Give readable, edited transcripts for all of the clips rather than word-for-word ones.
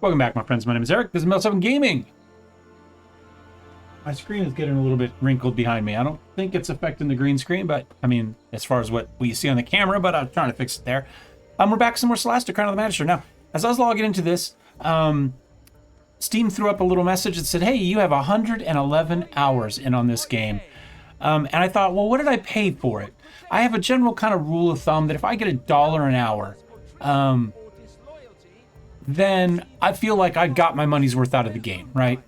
Welcome back, my friends. My name is Eric. This is ep7 Gaming. My screen is getting a little bit wrinkled behind me. I don't think it's affecting the green screen, but I mean, as far as what we see on the camera, but I'm trying to fix it there. We're back some more Solasta, Crown of the Magister. Now, as I was logging into this, Steam threw up a little message that said, hey, you have 111 hours in on this game. And I thought, well, what did I pay for it? I have a general kind of rule of thumb that if I get $1 an hour, then I feel like I got my money's worth out of the game, right?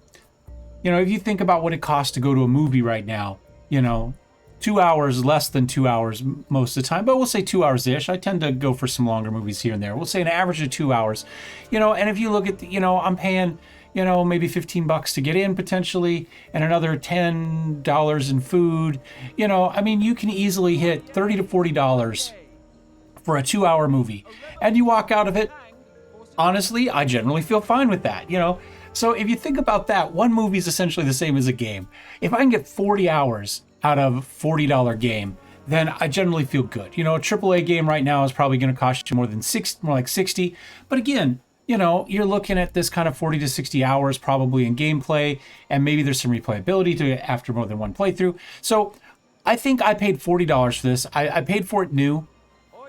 You know, if you think about what it costs to go to a movie right now, you know, 2 hours, less than 2 hours most of the time, but we'll say 2 hours-ish. I tend to go for some longer movies here and there. We'll say an average of 2 hours, you know, and if you look at, I'm paying, maybe $15 to get in potentially, and another $10 in food, I mean, you can easily hit $30 to $40 for a 2-hour movie, and you walk out of it. Honestly, I generally feel fine with that, So if you think about that, one movie is essentially the same as a game. If I can get 40 hours out of a $40 game, then I generally feel good. A AAA game right now is probably going to cost you more like 60. But again, you're looking at this kind of 40 to 60 hours probably in gameplay, and maybe there's some replayability to it after more than one playthrough. So I think I paid $40 for this. I paid for it new.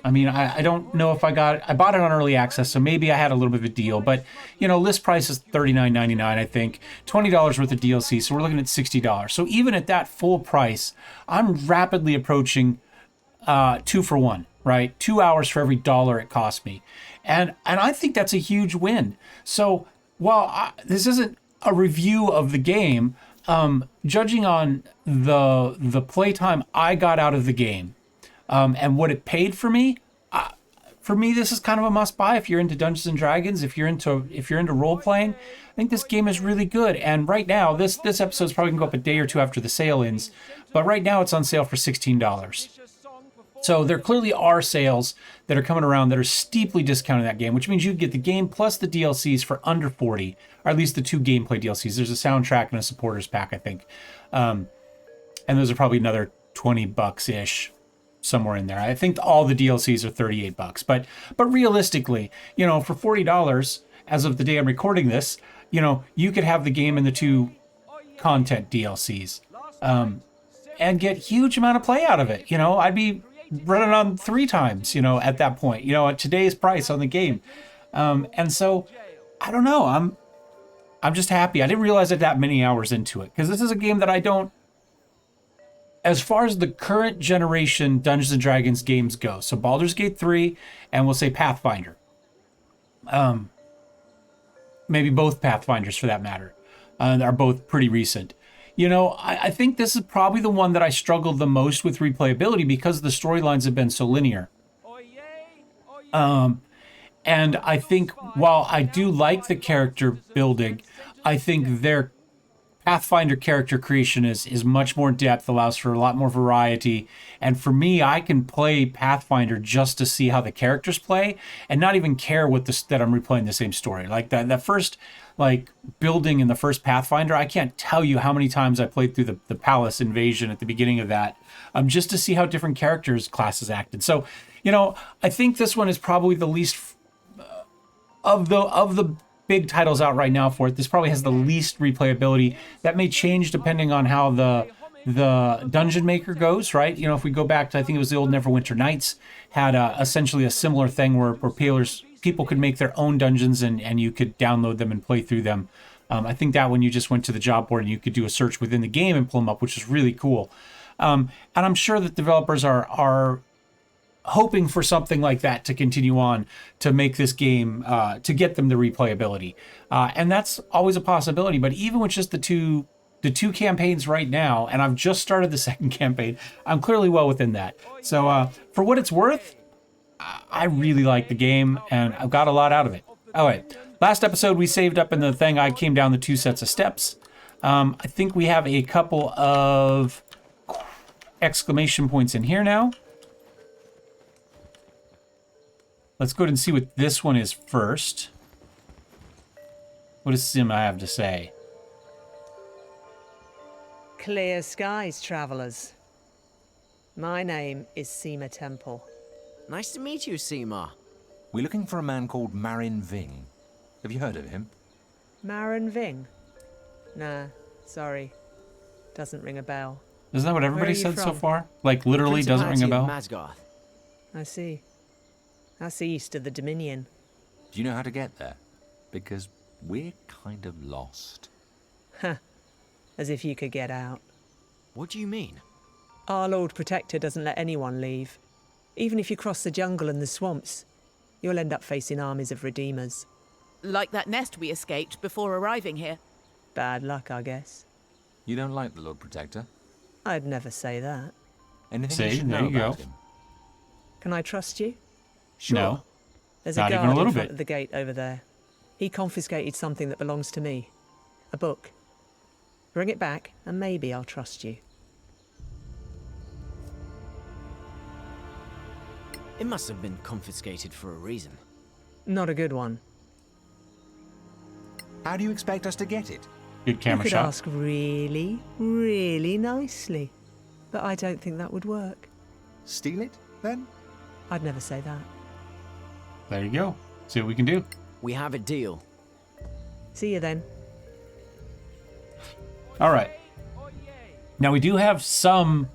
I mean, I don't know if I bought it on early access, so maybe I had a little bit of a deal, but list price is $39.99, I think, $20 worth of DLC, so we're looking at $60. So even at that full price, I'm rapidly approaching 2 for 1, right? 2 hours for every dollar it cost me. And I think that's a huge win. So while this isn't a review of the game, judging on the playtime I got out of the game, and what it paid for me, this is kind of a must-buy if you're into Dungeons and Dragons, if you're into role-playing. I think this game is really good. And right now, this episode is probably going to go up a day or two after the sale ends, but right now it's on sale for $16. So there clearly are sales that are coming around that are steeply discounting that game, which means you get the game plus the DLCs for under 40, or at least the 2 gameplay DLCs. There's a soundtrack and a supporters pack, I think. And those are probably another $20-ish. Somewhere in there. I think all the DLCs are $38, but realistically, for $40 as of the day I'm recording this, you could have the game and the 2 content DLCs, and get huge amount of play out of it. I'd be running on 3 times, at that point, at today's price on the game. And so I don't know. I'm just happy. I didn't realize that many hours into it, because this is a game that I don't. As far as the current generation Dungeons and Dragons games go, so Baldur's Gate 3 and we'll say Pathfinder. Maybe both Pathfinders for that matter, are both pretty recent. I think this is probably the one that I struggled the most with replayability because the storylines have been so linear. And I think while I do like the character building, I think their Pathfinder character creation is much more depth, allows for a lot more variety. And for me, I can play Pathfinder just to see how the characters play and not even care that I'm replaying the same story. Like that first building in the first Pathfinder, I can't tell you how many times I played through the palace invasion at the beginning of that, just to see how different classes acted. So, I think this one is probably the least of the big titles out right now for it. This probably has the least replayability. That may change depending on how the dungeon maker goes, right? If we go back to, I think it was the old Neverwinter Nights, had essentially a similar thing where people could make their own dungeons and you could download them and play through them. I think that one you just went to the job board and you could do a search within the game and pull them up, which is really cool. And I'm sure that developers are hoping for something like that to continue on to make this game, to get them the replayability. And that's always a possibility. But even with just the two campaigns right now, and I've just started the second campaign, I'm clearly well within that. So for what it's worth, I really like the game and I've got a lot out of it. All right, last episode we saved up in the thing, I came down the 2 sets of steps. I think we have a couple of exclamation points in here now. Let's go ahead and see what this one is first. What does Sim have to say? Clear skies, travelers. My name is Seema Temple. Nice to meet you, Seema. We're looking for a man called Marin Ving. Have you heard of him? Marin Ving? Nah, sorry. Doesn't ring a bell. Isn't that what everybody Where are you said so from? far? Like, literally doesn't ring a bell? Masgarth. I see. That's east of the Dominion. Do you know how to get there? Because we're kind of lost. Huh. As if you could get out. What do you mean? Our Lord Protector doesn't let anyone leave. Even if you cross the jungle and the swamps, you'll end up facing armies of Redeemers. Like that nest we escaped before arriving here. Bad luck, I guess. You don't like the Lord Protector? I'd never say that. Anything See, you should there know you go. about him? Can I trust you? Sure. No. There's Not a even a guard little in front bit. of the gate over there. He confiscated something that belongs to me. A book. Bring it back, and maybe I'll trust you. It must have been confiscated for a reason. Not a good one. How do you expect us to get it? Good camera you could shot. ask really, really nicely. But I don't think that would work. Steal it, then? I'd never say that. There you go. See what we can do. We have a deal. See you then. All right. Now we do have some.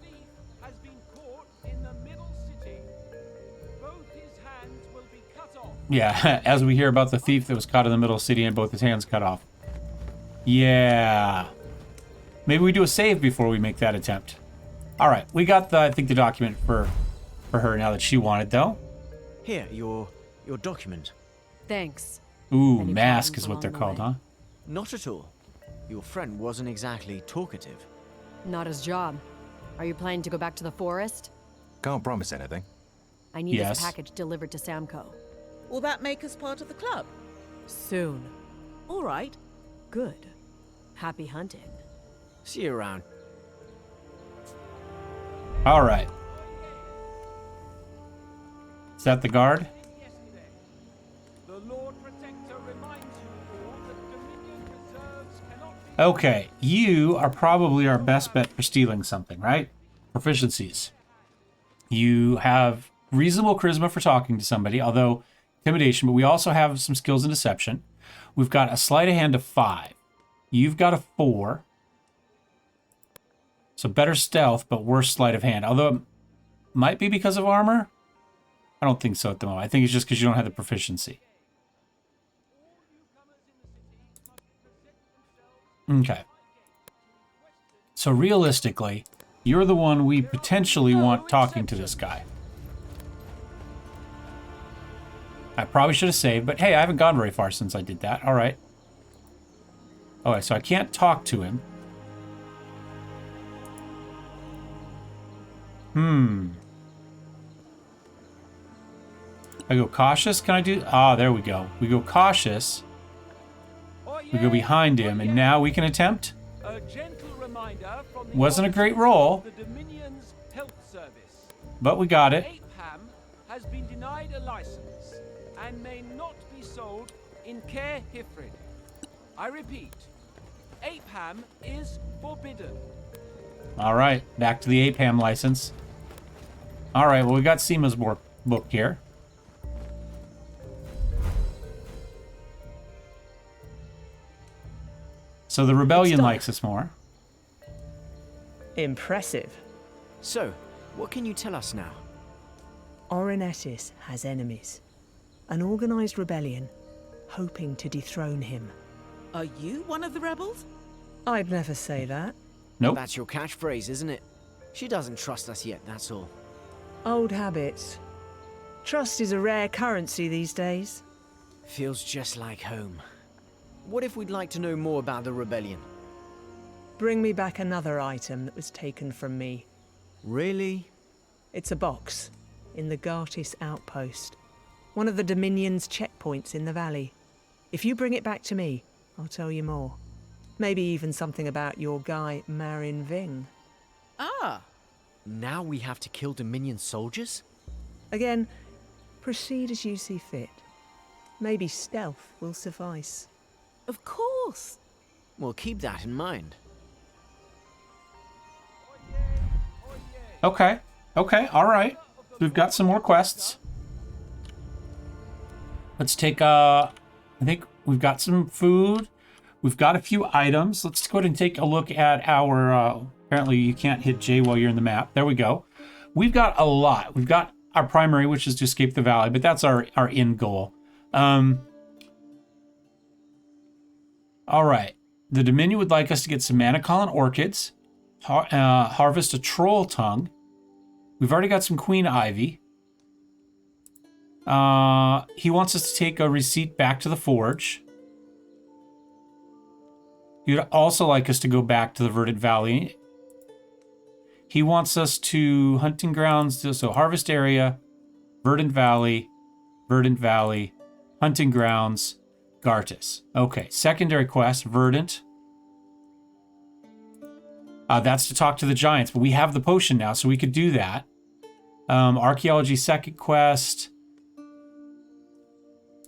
Has been caught in the middle city. Both his hands will be cut off. Yeah, as we hear about the thief that was caught in the middle of the city and both his hands cut off. Yeah. Maybe we do a save before we make that attempt. All right, we got the, I think, the document for her now that she wanted, though. Here, your document. Thanks. Ooh, Any mask problems is what they're along the called, way? huh? Not at all. Your friend wasn't exactly talkative. Not his job. Are you planning to go back to the forest? Can't promise anything. I need Yes. this package delivered to Samco. Will that make us part of the club? Soon. All right. Good. Happy hunting. See you around. All right. Is that the guard? The Lord Protector reminds you all that Dominion reserves cannot be... Okay, you are probably our best bet for stealing something, right? Proficiencies. You have reasonable charisma for talking to somebody, although intimidation, but we also have some skills in deception. We've got a sleight of hand of 5. You've got a 4. So better stealth, but worse sleight of hand. Although it might be because of armor. I don't think so at the moment. I think it's just because you don't have the proficiency. Okay. So realistically, you're the one we potentially want talking to this guy. I probably should have saved, but hey, I haven't gone very far since I did that. All right. Okay, so I can't talk to him. I go cautious. Can I do? Ah, there we go. We go cautious. We go behind him, and now we can attempt. A gentle reminder from the Wasn't a great officers roll. of the Dominion's health service. But we got it. Ape ham has been denied a license and may not be sold in Care Hifrid. I repeat, ape ham is forbidden. All right, back to the APAM license. All right, well, we got Seema's book here. So the rebellion Stop. likes us more. Impressive. So, what can you tell us now? Orenetis has enemies. An organized rebellion, hoping to dethrone him. Are you one of the rebels? I'd never say that. Nope. That's your catchphrase, isn't it? She doesn't trust us yet, that's all. Old habits. Trust is a rare currency these days. Feels just like home. What if we'd like to know more about the rebellion? Bring me back another item that was taken from me. Really? It's a box in the Gartis outpost, one of the Dominion's checkpoints in the valley. If you bring it back to me, I'll tell you more. Maybe even something about your guy, Marin Ving. Ah, Now we have to kill Dominion soldiers? Again, proceed as you see fit. Maybe stealth will suffice. of course. Well, keep that in mind. Okay. Okay. All right. We've got some more quests. Let's take I think We've got some food. We've got a few items. Let's go ahead and take a look at our... apparently you can't hit J while you're in the map. There we go. We've got a lot. We've got our primary, which is to escape the valley, but that's our end goal. All right. The Dominion would like us to get some Manicolin orchids, harvest a troll tongue. We've already got some Queen Ivy. He wants us to take a receipt back to the forge. He would also like us to go back to the Verdant Valley. He wants us to hunting grounds, so harvest area, Verdant Valley, hunting grounds, Gartus. Okay, secondary quest, Verdant. That's to talk to the giants, but we have the potion now, so we could do that. Archaeology second quest.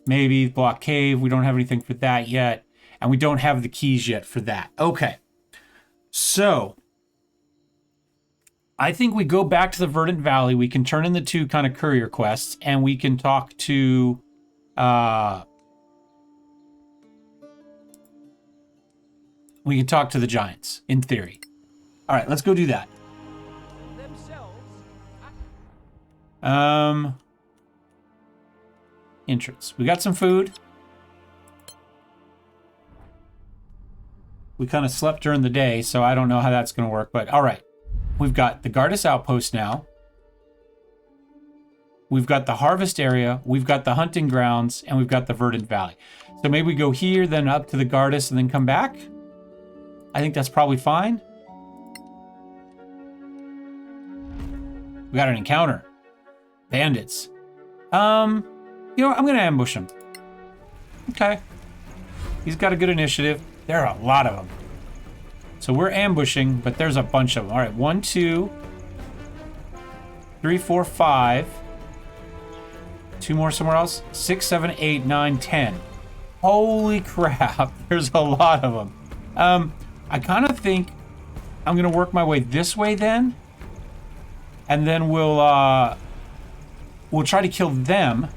Maybe block cave. We don't have anything for that yet. And we don't have the keys yet for that. Okay. So, I think we go back to the Verdant Valley. We can turn in the 2 kind of courier quests, and we can talk to... we can talk to the giants, in theory. All right, let's go do that. Entrance. We got some food. We kind of slept during the day, so I don't know how that's going to work, but all right. We've got the Gartus outpost now. We've got the harvest area. We've got the hunting grounds, and we've got the Verdant Valley. So maybe we go here, then up to the Gartus, and then come back. I think that's probably fine. We got an encounter. Bandits. You know, I'm going to ambush him. Okay. He's got a good initiative. There are a lot of them. So we're ambushing, but there's a bunch of them. All right, 1, 2, 3, 4, 5. 2 more somewhere else. 6, 7, 8, 9, 10. Holy crap. There's a lot of them. I kind of think I'm going to work my way this way then. And then we'll try to kill them.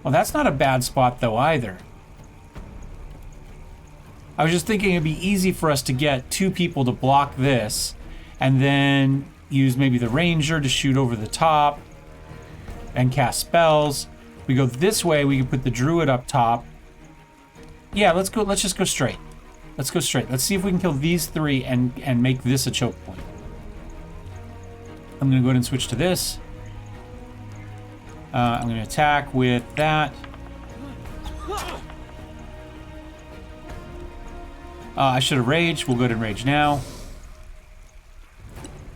Well, that's not a bad spot, though, either. I was just thinking it'd be easy for us to get 2 people to block this, and then use maybe the ranger to shoot over the top and cast spells. We go this way, we can put the druid up top. Yeah, let's go. Let's just go straight. Let's go straight. Let's see if we can kill these 3 and make this a choke point. I'm going to go ahead and switch to this. I'm going to attack with that. I should have raged. We'll go ahead and rage now.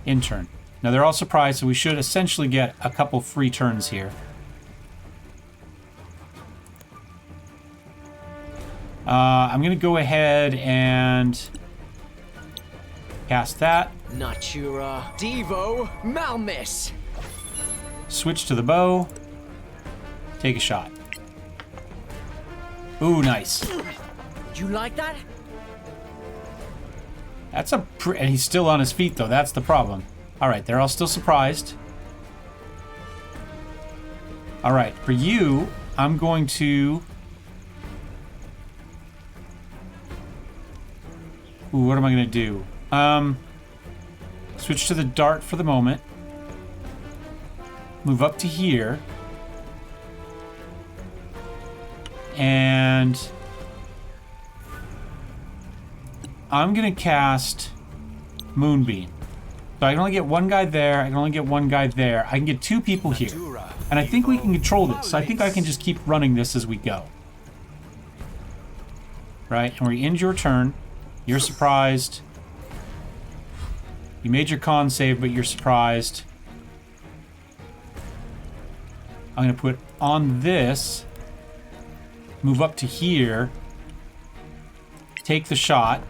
In turn. Now they're all surprised, so we should essentially get a couple free turns here. I'm going to go ahead and cast that. Natura Devo Malmis. Switch to the bow. Take a shot. Ooh, nice. Do you like that? That's a and he's still on his feet, though. That's the problem. All right, they're all still surprised. All right, for you, I'm going to... Ooh, what am I going to do? Switch to the dart for the moment. Move up to here. And I'm going to cast Moonbeam. So I can only get 1 guy there. I can only get 1 guy there. I can get 2 people here. And I think we can control this. So I think I can just keep running this as we go. Right? And we end your turn. You're surprised. You made your con save, but you're surprised. I'm going to put on this. Move up to here. Take the shot.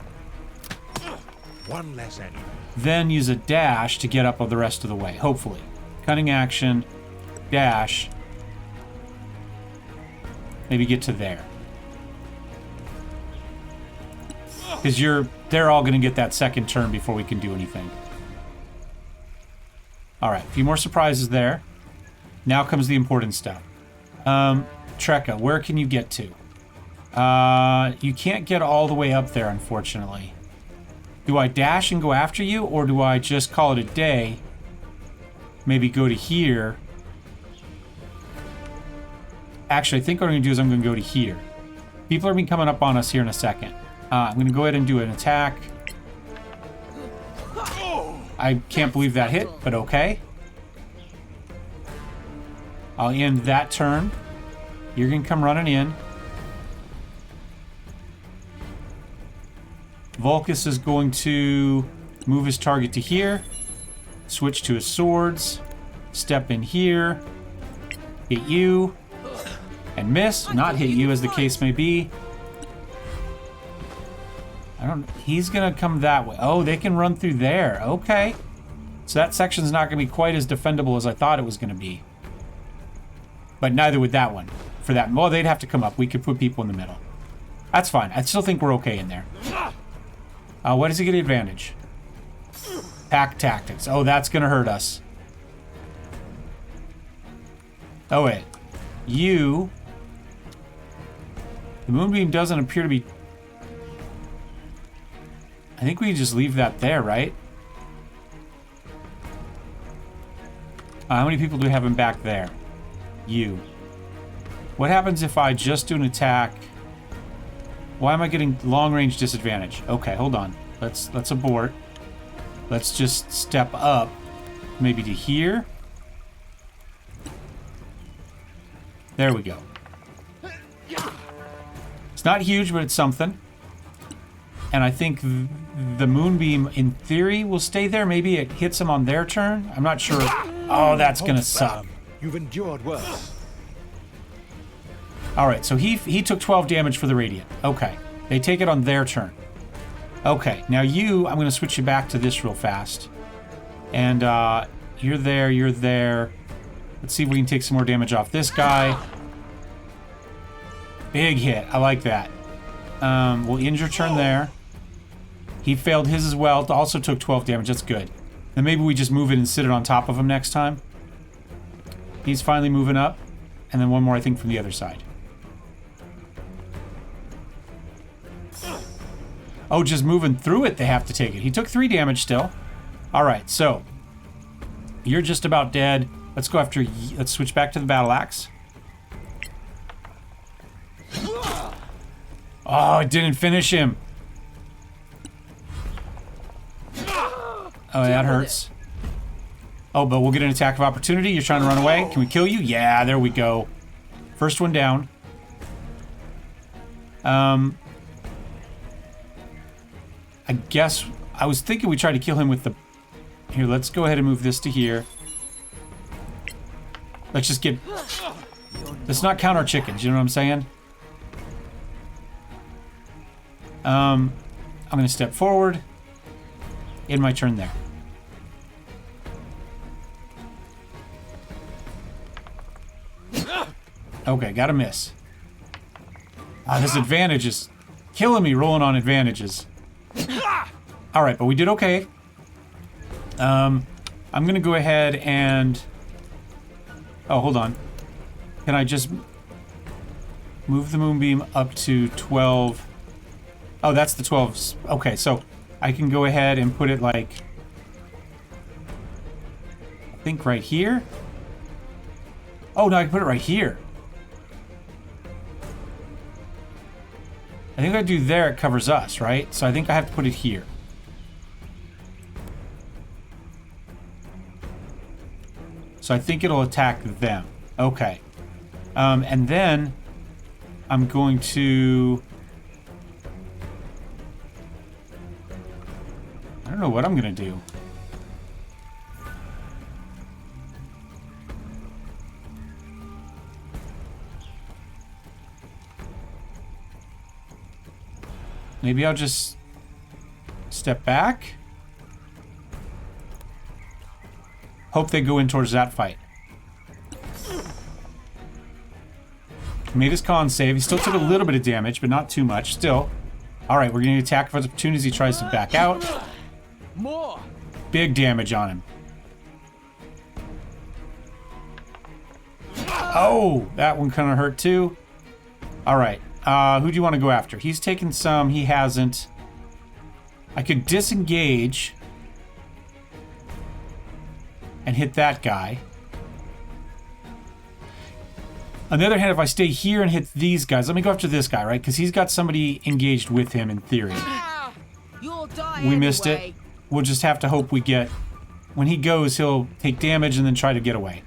1 less enemy. Then use a dash to get up the rest of the way, hopefully. Cunning action. Dash. Maybe get to there. Because they're all going to get that second turn before we can do anything. Alright, a few more surprises there. Now comes the important stuff. Trekka, where can you get to? You can't get all the way up there, unfortunately. Do I dash and go after you, or do I just call it a day? Maybe go to here. Actually, I think what I'm going to do is I'm going to go to here. People are going to be coming up on us here in a second. I'm going to go ahead and do an attack. I can't believe that hit, but okay. I'll end that turn. You're going to come running in. Vulcus is going to move his target to here. Switch to his swords. Step in here. Hit you. And miss. Not hit you, as the case may be. He's going to come that way. Oh, they can run through there. Okay. So that section's not going to be quite as defendable as I thought it was going to be. But neither would that one. For that, well, they'd have to come up. We could put people in the middle. That's fine. I still think we're okay in there. What does he get advantage? Pack tactics. Oh, that's going to hurt us. Oh, wait. You... The moonbeam doesn't appear to be... I think we can just leave that there, right? How many people do we have in back there? You. What happens if I just do an attack? Why am I getting long-range disadvantage? Okay, hold on. Let's abort. Let's just step up. Maybe to here. There we go. It's not huge, but it's something. And I think the moonbeam, in theory, will stay there. Maybe it hits him on their turn. I'm not sure. Oh, that's gonna suck. You've endured worse. All right, so he took 12 damage for the radiant. Okay, they take it on their turn. Okay, now I'm going to switch you back to this real fast. And you're there, you're there. Let's see if we can take some more damage off this guy. Big hit, I like that. We'll end your turn there. He failed his as well, also took 12 damage, that's good. Then maybe we just move it and sit it on top of him next time. He's finally moving up. And then one more, I think, from the other side. Oh, just moving through it, they have to take it. He took 3 damage still. All right, so you're just about dead. Let's go after... Let's switch back to the battle axe. Oh, it didn't finish him. Oh, that hurts. Oh, but we'll get an attack of opportunity. You're trying to run away. Can we kill you? Yeah, there we go. First one down. I guess I was thinking we tried to kill him with the... Here, let's go ahead and move this to here. Let's just get... Let's not count our chickens, you know what I'm saying? I'm going to step forward. End my turn there. Okay, got a miss. This advantage is killing me rolling on advantages. Alright, but we did okay. I'm going to go ahead and... Oh, hold on. Can I just move the moonbeam up to 12? Oh, that's the 12. Okay, so I can go ahead and put it like... I think right here? Oh, no, I can put it right here. I think if I do there, it covers us, right? So I think I have to put it here. So I think it'll attack them. Okay. And then I'm going to... I don't know what I'm going to do. Maybe I'll just step back. Hope they go in towards that fight. Made his con save. He still took a little bit of damage, but not too much. Still. Alright, we're going to attack for opportunities. He tries to back out. More. Big damage on him. Oh, that one kind of hurt too. Alright. Who do you want to go after? He's taken some. He hasn't. I could disengage and hit that guy. On the other hand, if I stay here and hit these guys, let me go after this guy, right? Because he's got somebody engaged with him in theory. You'll die We missed it. anyway. We'll just have to hope we get... When he goes, he'll take damage and then try to get away.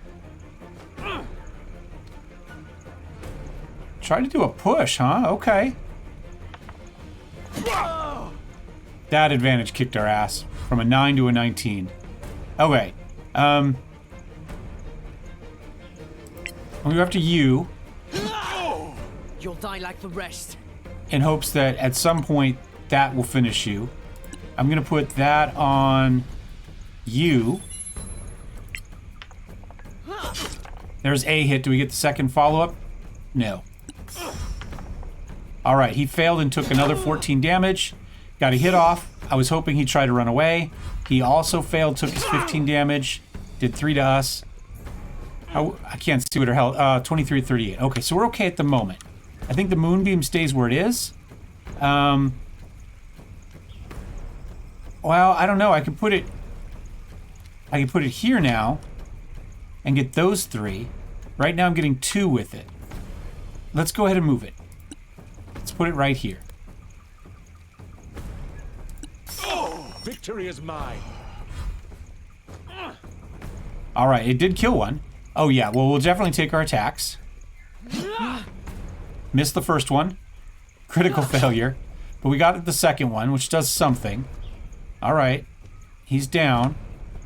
Try to do a push, huh? Okay. That advantage kicked our ass. From a 9 to a 19. Okay. We'll go after you. You'll die like the rest. In hopes that at some point that will finish you. I'm going to put that on you. There's a hit. Do we get the second follow-up? No. Alright, he failed and took another 14 damage. Got a hit off. I was hoping he'd try to run away. He also failed, took his 15 damage. Did 3 to us. I can't see what her health... 23, 38. Okay, so we're okay at the moment. I think the moonbeam stays where it is. Well, I don't know. I can put it here now and get those 3. Right now I'm getting 2 with it. Let's go ahead and move it. Let's put it right here. Victory is mine. All right, it did kill one. Oh yeah, well we'll definitely take our attacks. Missed the first one. Critical failure. But we got the second one, which does something. All right. He's down.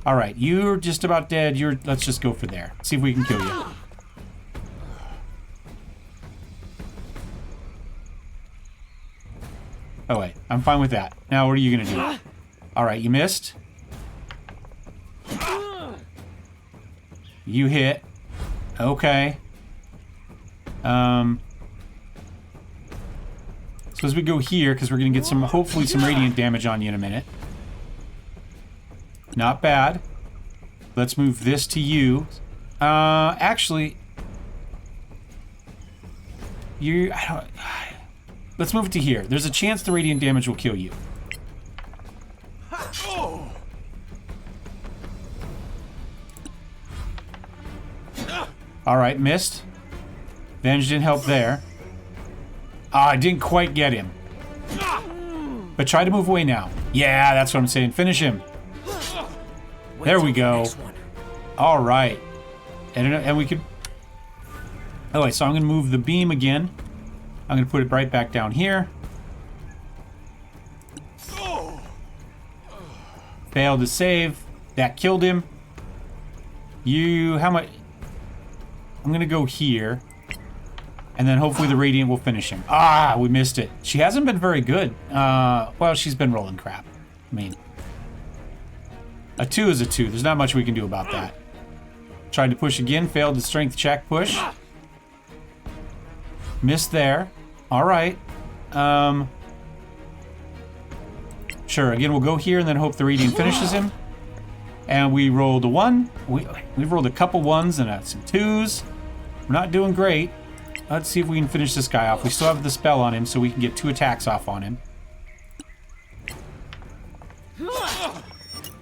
All right, you're just about dead. Let's just go for there. See if we can kill you. Oh wait, I'm fine with that. Now what are you gonna do? All right, you missed. You hit. Okay. So as we go here, because we're gonna get some, hopefully some radiant damage on you in a minute. Not bad. Let's move this to you. Actually, let's move it to here. There's a chance the radiant damage will kill you. All right, missed. Venge didn't help there. I didn't quite get him. But try to move away now. Yeah, that's what I'm saying. Finish him. There we go. All right. And we could... Oh, wait, so I'm going to move the beam again. I'm going to put it right back down here. Failed to save. That killed him. How much... I'm going to go here. And then hopefully the radiant will finish him. Ah, we missed it. She hasn't been very good. Well, she's been rolling crap. I mean... A 2 is a 2. There's not much we can do about that. Tried to push again. Failed the strength check push. Missed there. Alright. Sure, again, we'll go here and then hope the radiant finishes him. And we rolled a 1. We've rolled a couple 1s and some 2s. We're not doing great. Let's see if we can finish this guy off. We still have the spell on him, so we can get 2 attacks off on him.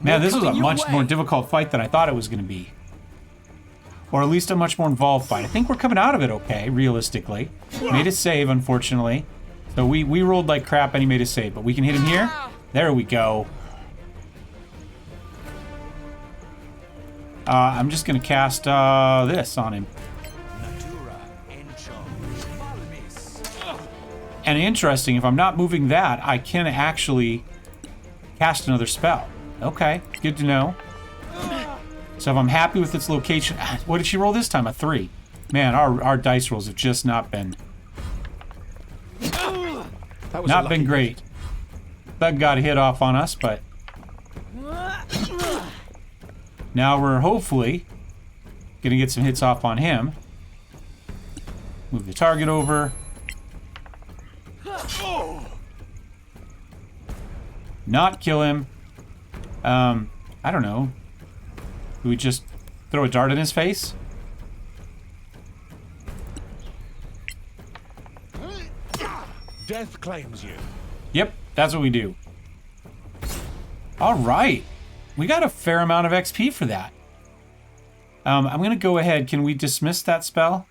Man, this was a much more difficult fight than I thought it was going to be. Or at least a much more involved fight. I think we're coming out of it okay, realistically. Made a save, unfortunately. So we rolled like crap and he made a save. But we can hit him here. There we go. I'm just going to cast this on him. And interesting, if I'm not moving that, I can actually cast another spell. Okay, good to know. So if I'm happy with its location... What did she roll this time? A 3. Man, our dice rolls have just not been... Not been great. Thug got a hit off on us, but... Now we're hopefully gonna get some hits off on him. Move the target over. Not kill him. I don't know. Do we just throw a dart in his face? Death claims you. Yep, that's what we do. All right. We got a fair amount of XP for that. I'm going to go ahead. Can we dismiss that spell?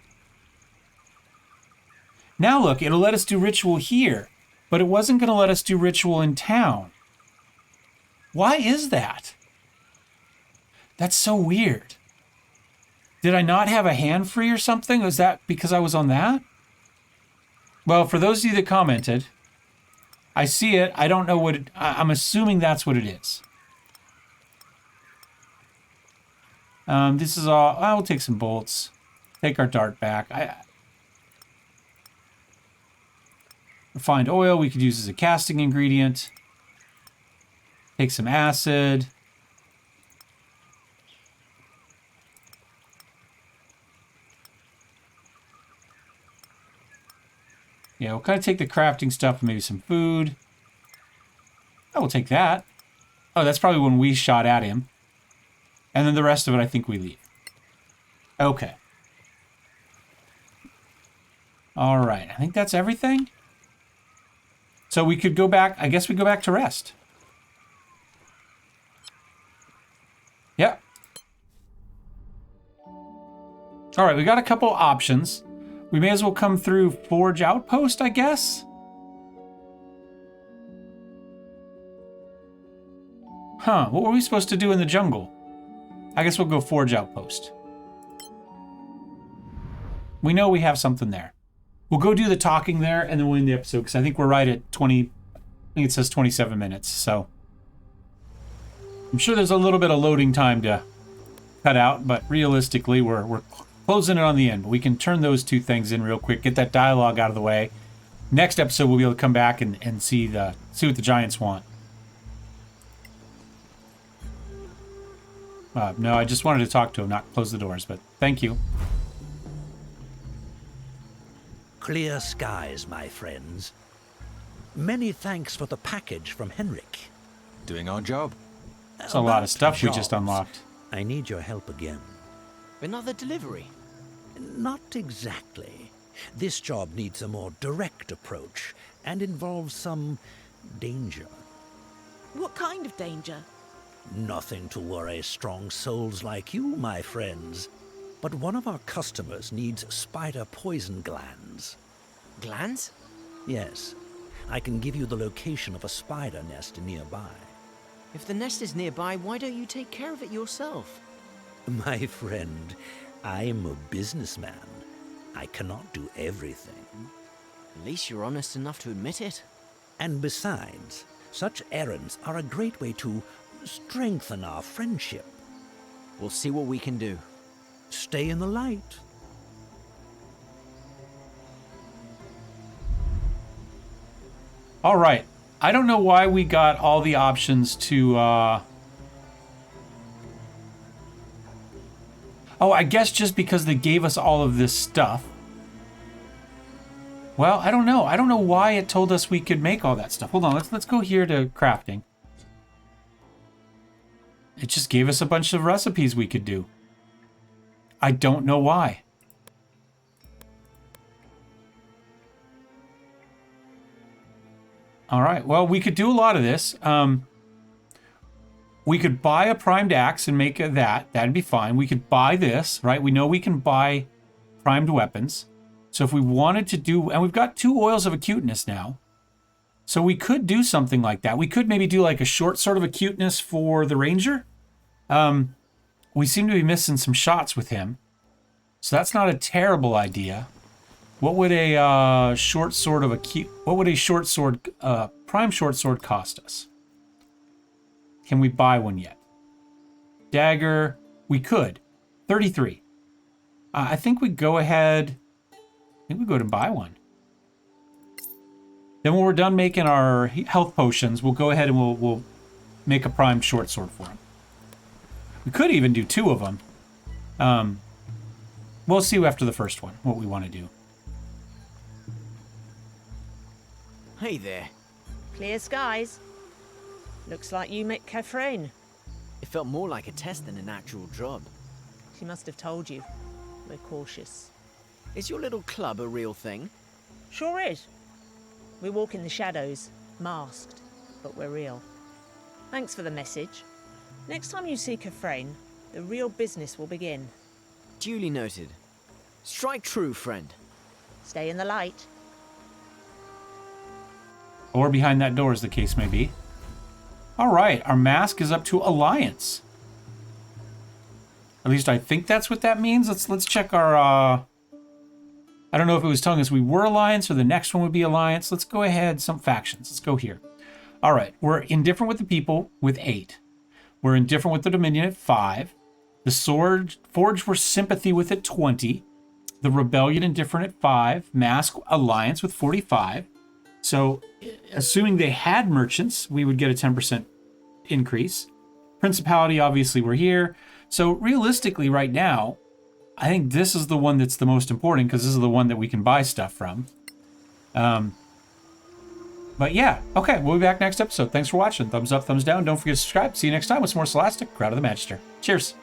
Now look, it'll let us do ritual here, but it wasn't going to let us do ritual in town. Why is that? That's so weird. Did I not have a hand free or something? Was that because I was on that? Well, for those of you that commented, I see it. I don't know what it, I'm assuming that's what it is. This is all. I will take some bolts. Take our dart back. Refined oil we could use as a casting ingredient. Take some acid. Yeah, we'll kind of take the crafting stuff and maybe some food. I will take that. Oh, that's probably when we shot at him. And then the rest of it, I think we leave. Okay. All right. I think that's everything. So we could go back. I guess we go back to rest. Yep. All right. We got a couple options. We may as well come through Forge Outpost, I guess. Huh. What were we supposed to do in the jungle? I guess we'll go Forge Outpost. We know we have something there. We'll go do the talking there and then we'll end the episode because I think we're right at 20. I think it says 27 minutes. So I'm sure there's a little bit of loading time to cut out, but realistically, we're closing it on the end. But we can turn those two things in real quick, get that dialogue out of the way. Next episode, we'll be able to come back and see what the giants want. No, I just wanted to talk to him, not close the doors, but thank you. Clear skies, my friends. Many thanks for the package from Henrik. Doing our job. It's a lot of stuff we just unlocked. I need your help again. Another delivery? Not exactly. This job needs a more direct approach and involves some danger. What kind of danger? Nothing to worry strong souls like you, my friends. But one of our customers needs spider poison glands. Glands? Yes. I can give you the location of a spider nest nearby. If the nest is nearby, why don't you take care of it yourself? My friend, I'm a businessman. I cannot do everything. At least you're honest enough to admit it. And besides, such errands are a great way to strengthen our friendship. We'll see what we can do. Stay in the light. All right. I don't know why we got all the options to... Oh, I guess just because they gave us all of this stuff. Well, I don't know. I don't know why it told us we could make all that stuff. Hold on. Let's go here to crafting. It just gave us a bunch of recipes we could do. I don't know why. All right. Well, we could do a lot of this. We could buy a primed axe and make that. That'd be fine. We could buy this, right? We know we can buy primed weapons. So if we wanted to do... And we've got 2 oils of acuteness now. So we could do something like that. We could maybe do like a short sword of acuteness for the ranger. We seem to be missing some shots with him. So that's not a terrible idea. What would a short sword of what would a short sword, prime short sword cost us? Can we buy one yet? Dagger, we could. 33. I think we go ahead. I think we go to buy one. Then when we're done making our health potions, we'll go ahead and we'll make a primed short sword for him. We could even do 2 of them. We'll see after the first one what we want to do. Hey there. Clear skies. Looks like you met Catherine. It felt more like a test than an actual job. She must have told you. We're cautious. Is your little club a real thing? Sure is. We walk in the shadows, masked, but we're real. Thanks for the message. Next time you see Kefrain, the real business will begin. Duly noted. Strike true, friend. Stay in the light. Or behind that door, as the case may be. All right, our mask is up to Alliance. At least I think that's what that means. Let's check our... I don't know if it was telling us we were Alliance or the next one would be Alliance. Let's go ahead, some factions. Let's go here. All right, we're indifferent with the people with 8. We're indifferent with the Dominion at 5. The Forge were sympathy with at 20. The Rebellion indifferent at 5. Mask Alliance with 45. So, assuming they had merchants, we would get a 10% increase. Principality, obviously, we're here. So, realistically, right now, I think this is the one that's the most important because this is the one that we can buy stuff from. But yeah, okay, we'll be back next episode. Thanks for watching. Thumbs up, thumbs down. Don't forget to subscribe. See you next time with some more Solasta, Crowd of the Magister. Cheers.